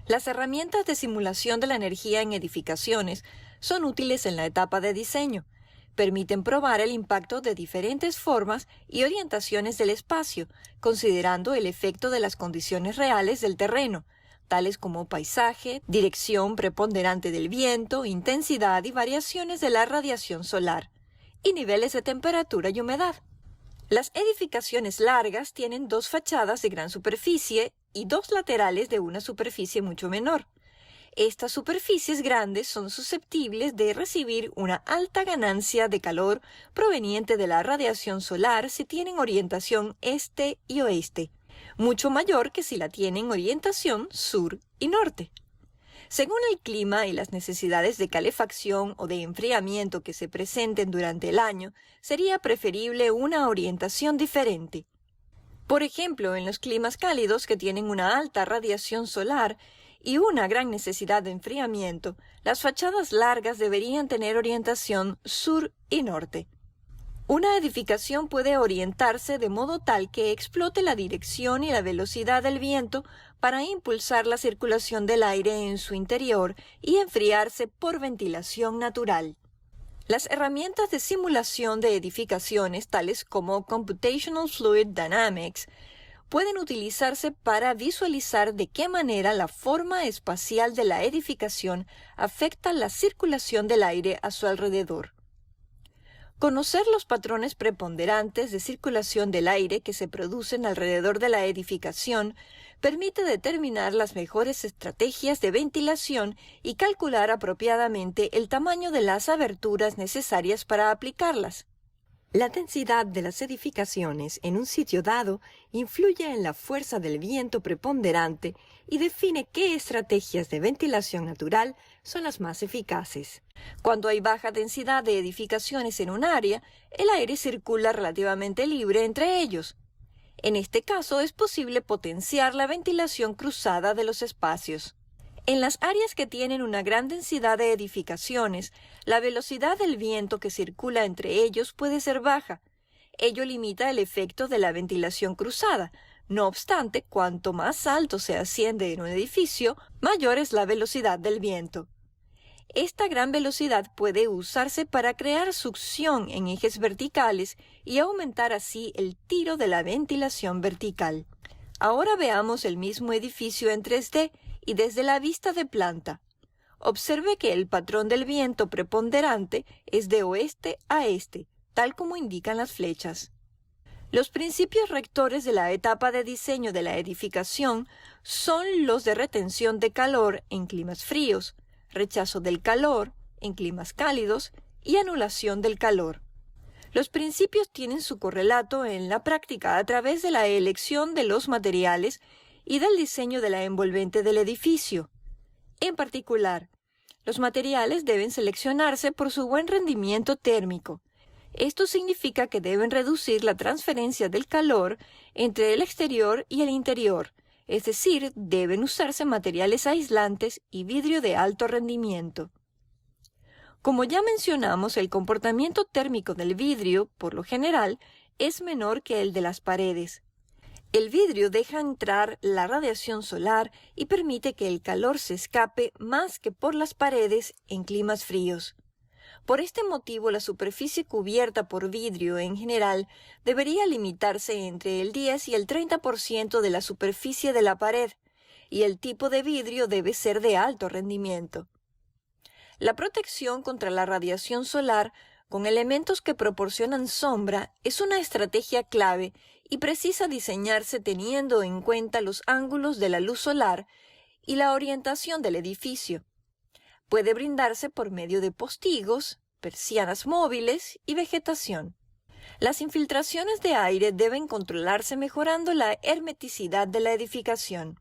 Las herramientas de simulación de la energía en edificaciones son útiles en la etapa de diseño. Permiten probar el impacto de diferentes formas y orientaciones del espacio, considerando el efecto de las condiciones reales del terreno, tales como paisaje, dirección preponderante del viento, intensidad y variaciones de la radiación solar, y niveles de temperatura y humedad. Las edificaciones largas tienen dos fachadas de gran superficie y dos laterales de una superficie mucho menor. Estas superficies grandes son susceptibles de recibir una alta ganancia de calor proveniente de la radiación solar si tienen orientación este y oeste, mucho mayor que si la tienen orientación sur y norte. Según el clima y las necesidades de calefacción o de enfriamiento que se presenten durante el año, sería preferible una orientación diferente. Por ejemplo, en los climas cálidos que tienen una alta radiación solar y una gran necesidad de enfriamiento, las fachadas largas deberían tener orientación sur y norte. Una edificación puede orientarse de modo tal que explote la dirección y la velocidad del viento para impulsar la circulación del aire en su interior y enfriarse por ventilación natural. Las herramientas de simulación de edificaciones, tales como Computational Fluid Dynamics, pueden utilizarse para visualizar de qué manera la forma espacial de la edificación afecta la circulación del aire a su alrededor. Conocer los patrones preponderantes de circulación del aire que se producen alrededor de la edificación permite determinar las mejores estrategias de ventilación y calcular apropiadamente el tamaño de las aberturas necesarias para aplicarlas. La densidad de las edificaciones en un sitio dado influye en la fuerza del viento preponderante y define qué estrategias de ventilación natural son las más eficaces. Cuando hay baja densidad de edificaciones en un área, el aire circula relativamente libre entre ellos. En este caso es posible potenciar la ventilación cruzada de los espacios. En las áreas que tienen una gran densidad de edificaciones, la velocidad del viento que circula entre ellos puede ser baja. Ello limita el efecto de la ventilación cruzada. No obstante, cuanto más alto se asciende en un edificio, mayor es la velocidad del viento. Esta gran velocidad puede usarse para crear succión en ejes verticales y aumentar así el tiro de la ventilación vertical. Ahora veamos el mismo edificio en 3D y desde la vista de planta. Observe que el patrón del viento preponderante es de oeste a este, tal como indican las flechas. Los principios rectores de la etapa de diseño de la edificación son los de retención de calor en climas fríos, rechazo del calor en climas cálidos y anulación del calor. Los principios tienen su correlato en la práctica a través de la elección de los materiales y del diseño de la envolvente del edificio. En particular, los materiales deben seleccionarse por su buen rendimiento térmico. Esto significa que deben reducir la transferencia del calor entre el exterior y el interior, es decir, deben usarse materiales aislantes y vidrio de alto rendimiento. Como ya mencionamos, el comportamiento térmico del vidrio, por lo general, es menor que el de las paredes. El vidrio deja entrar la radiación solar y permite que el calor se escape más que por las paredes en climas fríos. Por este motivo, la superficie cubierta por vidrio en general debería limitarse entre el 10 y el 30% de la superficie de la pared, y el tipo de vidrio debe ser de alto rendimiento. La protección contra la radiación solar con elementos que proporcionan sombra es una estrategia clave y precisa diseñarse teniendo en cuenta los ángulos de la luz solar y la orientación del edificio. Puede brindarse por medio de postigos, persianas móviles y vegetación. Las infiltraciones de aire deben controlarse mejorando la hermeticidad de la edificación.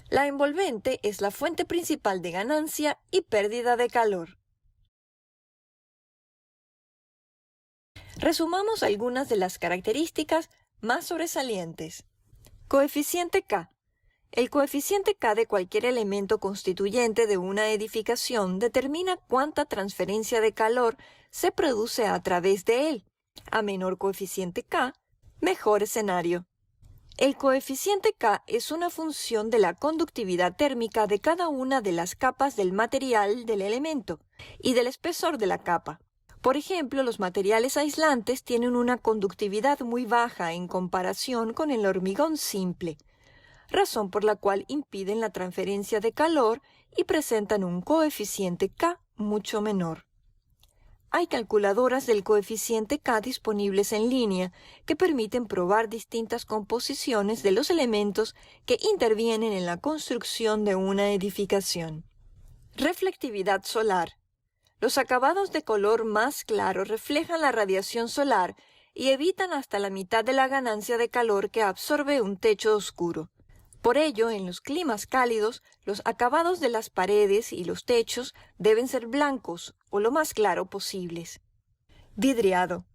La envolvente es la fuente principal de ganancia y pérdida de calor. Resumamos algunas de las características más sobresalientes. Coeficiente K. El coeficiente K de cualquier elemento constituyente de una edificación determina cuánta transferencia de calor se produce a través de él. A menor coeficiente K, mejor escenario. El coeficiente K es una función de la conductividad térmica de cada una de las capas del material del elemento y del espesor de la capa. Por ejemplo, los materiales aislantes tienen una conductividad muy baja en comparación con el hormigón simple, razón por la cual impiden la transferencia de calor y presentan un coeficiente K mucho menor. Hay calculadoras del coeficiente K disponibles en línea que permiten probar distintas composiciones de los elementos que intervienen en la construcción de una edificación. Reflectividad solar. Los acabados de color más claro reflejan la radiación solar y evitan hasta la mitad de la ganancia de calor que absorbe un techo oscuro. Por ello, en los climas cálidos, los acabados de las paredes y los techos deben ser blancos o lo más claro posibles. Vidriado.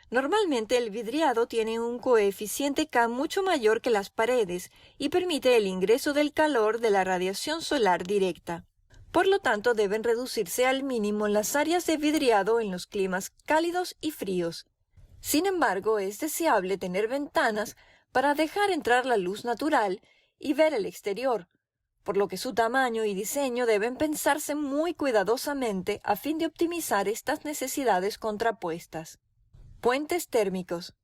Normalmente el vidriado tiene un coeficiente K mucho mayor que las paredes y permite el ingreso del calor de la radiación solar directa. Por lo tanto, deben reducirse al mínimo las áreas de vidriado en los climas cálidos y fríos. Sin embargo, es deseable tener ventanas para dejar entrar la luz natural y ver el exterior, por lo que su tamaño y diseño deben pensarse muy cuidadosamente a fin de optimizar estas necesidades contrapuestas. Puentes térmicos.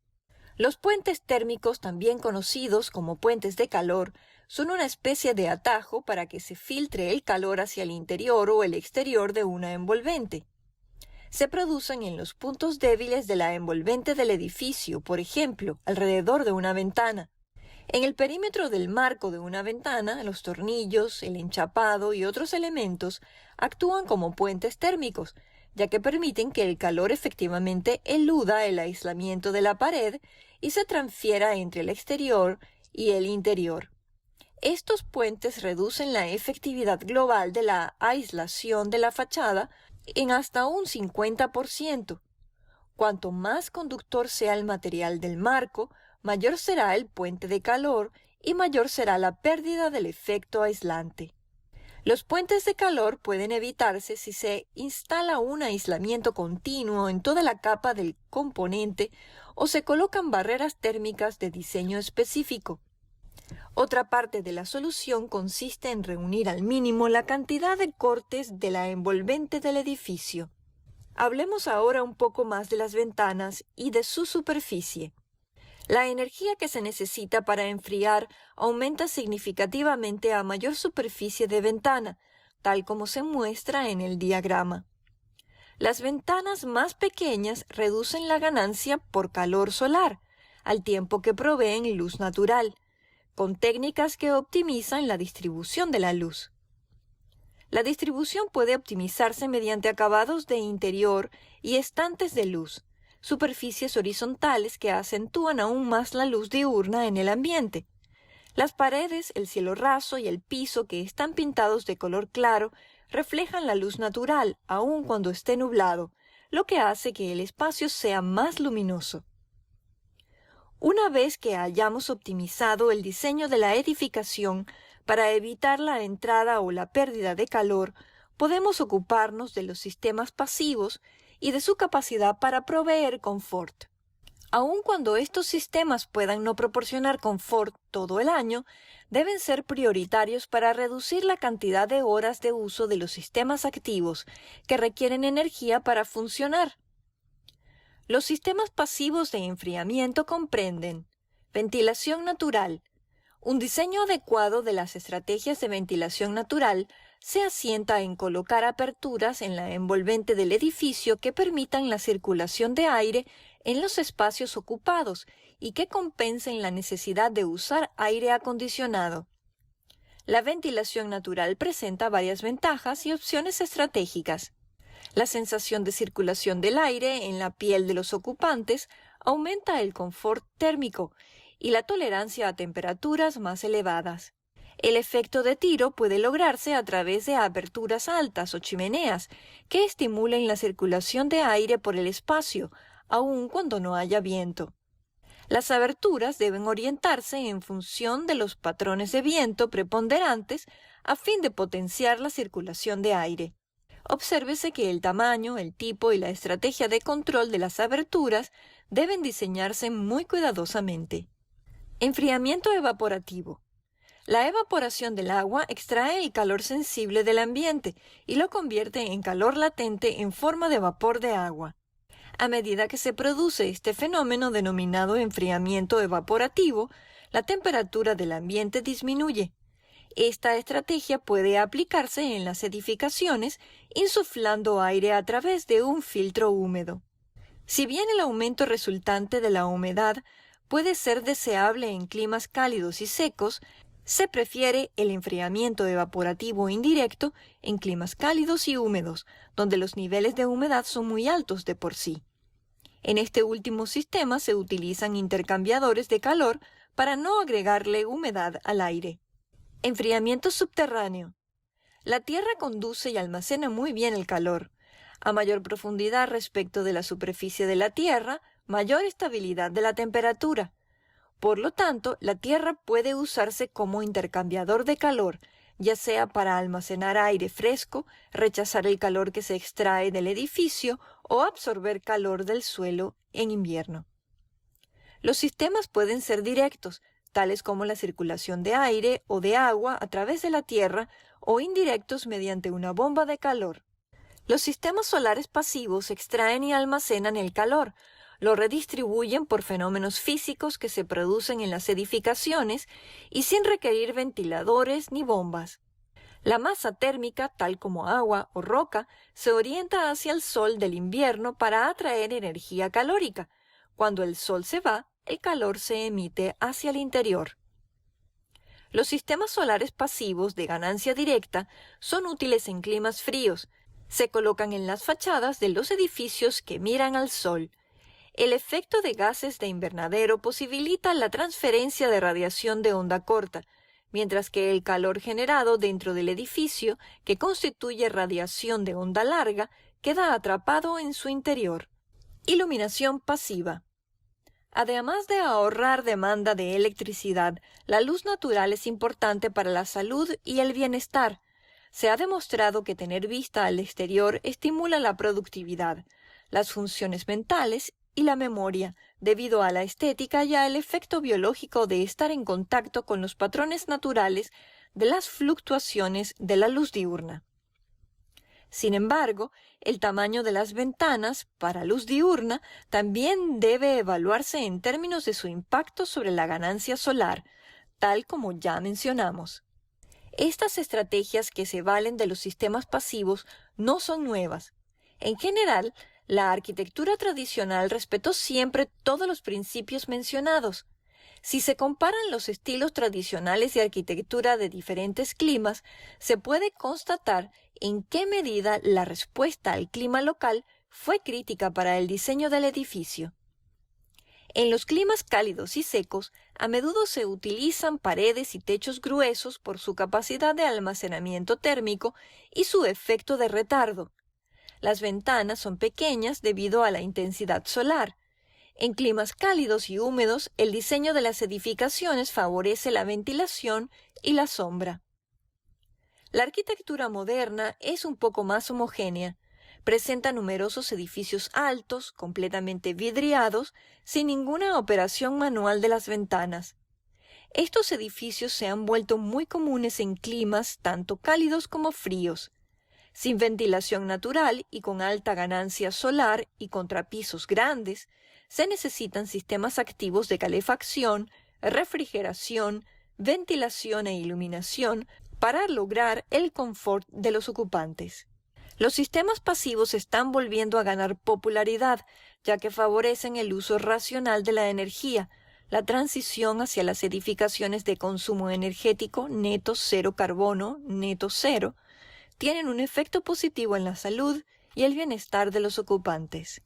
Los puentes térmicos, también conocidos como puentes de calor, son una especie de atajo para que se filtre el calor hacia el interior o el exterior de una envolvente. Se producen en los puntos débiles de la envolvente del edificio, por ejemplo, alrededor de una ventana. En el perímetro del marco de una ventana, los tornillos, el enchapado y otros elementos actúan como puentes térmicos, ya que permiten que el calor efectivamente eluda el aislamiento de la pared y se transfiera entre el exterior y el interior. Estos puentes reducen la efectividad global de la aislación de la fachada en hasta un 50%. Cuanto más conductor sea el material del marco, mayor será el puente de calor y mayor será la pérdida del efecto aislante. Los puentes de calor pueden evitarse si se instala un aislamiento continuo en toda la capa del componente o se colocan barreras térmicas de diseño específico. Otra parte de la solución consiste en reunir al mínimo la cantidad de cortes de la envolvente del edificio. Hablemos ahora un poco más de las ventanas y de su superficie. La energía que se necesita para enfriar aumenta significativamente a mayor superficie de ventana, tal como se muestra en el diagrama. Las ventanas más pequeñas reducen la ganancia por calor solar, al tiempo que proveen luz natural, con técnicas que optimizan la distribución de la luz. La distribución puede optimizarse mediante acabados de interior y estantes de luz, superficies horizontales que acentúan aún más la luz diurna en el ambiente. Las paredes, el cielo raso y el piso, que están pintados de color claro, reflejan la luz natural, aun cuando esté nublado, lo que hace que el espacio sea más luminoso. Una vez que hayamos optimizado el diseño de la edificación para evitar la entrada o la pérdida de calor, podemos ocuparnos de los sistemas pasivos y de su capacidad para proveer confort. Aun cuando estos sistemas puedan no proporcionar confort todo el año, deben ser prioritarios para reducir la cantidad de horas de uso de los sistemas activos que requieren energía para funcionar. Los sistemas pasivos de enfriamiento comprenden ventilación natural. Un diseño adecuado de las estrategias de ventilación natural se asienta en colocar aperturas en la envolvente del edificio que permitan la circulación de aire en los espacios ocupados y que compensen la necesidad de usar aire acondicionado. La ventilación natural presenta varias ventajas y opciones estratégicas. La sensación de circulación del aire en la piel de los ocupantes aumenta el confort térmico y la tolerancia a temperaturas más elevadas. El efecto de tiro puede lograrse a través de aberturas altas o chimeneas que estimulen la circulación de aire por el espacio, aun cuando no haya viento. Las aberturas deben orientarse en función de los patrones de viento preponderantes a fin de potenciar la circulación de aire. Obsérvese que el tamaño, el tipo y la estrategia de control de las aberturas deben diseñarse muy cuidadosamente. Enfriamiento evaporativo. La evaporación del agua extrae el calor sensible del ambiente y lo convierte en calor latente en forma de vapor de agua. A medida que se produce este fenómeno denominado enfriamiento evaporativo, la temperatura del ambiente disminuye. Esta estrategia puede aplicarse en las edificaciones insuflando aire a través de un filtro húmedo. Si bien el aumento resultante de la humedad puede ser deseable en climas cálidos y secos, se prefiere el enfriamiento evaporativo indirecto en climas cálidos y húmedos, donde los niveles de humedad son muy altos de por sí. En este último sistema se utilizan intercambiadores de calor para no agregarle humedad al aire. Enfriamiento subterráneo. La Tierra conduce y almacena muy bien el calor. A mayor profundidad respecto de la superficie de la Tierra, mayor estabilidad de la temperatura. Por lo tanto, la Tierra puede usarse como intercambiador de calor, ya sea para almacenar aire fresco, rechazar el calor que se extrae del edificio o absorber calor del suelo en invierno. Los sistemas pueden ser directos, tales como la circulación de aire o de agua a través de la Tierra, o indirectos mediante una bomba de calor. Los sistemas solares pasivos extraen y almacenan el calor, lo redistribuyen por fenómenos físicos que se producen en las edificaciones y sin requerir ventiladores ni bombas. La masa térmica, tal como agua o roca, se orienta hacia el sol del invierno para atraer energía calórica. Cuando el sol se va, el calor se emite hacia el interior. Los sistemas solares pasivos de ganancia directa son útiles en climas fríos. Se colocan en las fachadas de los edificios que miran al sol. El efecto de gases de invernadero posibilita la transferencia de radiación de onda corta, mientras que el calor generado dentro del edificio, que constituye radiación de onda larga, queda atrapado en su interior. Iluminación pasiva. Además de ahorrar demanda de electricidad, la luz natural es importante para la salud y el bienestar. Se ha demostrado que tener vista al exterior estimula la productividad, las funciones mentales y la memoria, debido a la estética y al efecto biológico de estar en contacto con los patrones naturales de las fluctuaciones de la luz diurna. Sin embargo, el tamaño de las ventanas para luz diurna también debe evaluarse en términos de su impacto sobre la ganancia solar, tal como ya mencionamos. Estas estrategias que se valen de los sistemas pasivos no son nuevas. En general, la arquitectura tradicional respetó siempre todos los principios mencionados. Si se comparan los estilos tradicionales de arquitectura de diferentes climas, se puede constatar en qué medida la respuesta al clima local fue crítica para el diseño del edificio. En los climas cálidos y secos, a menudo se utilizan paredes y techos gruesos por su capacidad de almacenamiento térmico y su efecto de retardo. Las ventanas son pequeñas debido a la intensidad solar. En climas cálidos y húmedos, el diseño de las edificaciones favorece la ventilación y la sombra. La arquitectura moderna es un poco más homogénea. Presenta numerosos edificios altos, completamente vidriados, sin ninguna operación manual de las ventanas. Estos edificios se han vuelto muy comunes en climas tanto cálidos como fríos. Sin ventilación natural y con alta ganancia solar y contrapisos grandes, se necesitan sistemas activos de calefacción, refrigeración, ventilación e iluminación para lograr el confort de los ocupantes. Los sistemas pasivos están volviendo a ganar popularidad, ya que favorecen el uso racional de la energía, la transición hacia las edificaciones de consumo energético neto cero carbono, neto cero, tienen un efecto positivo en la salud y el bienestar de los ocupantes.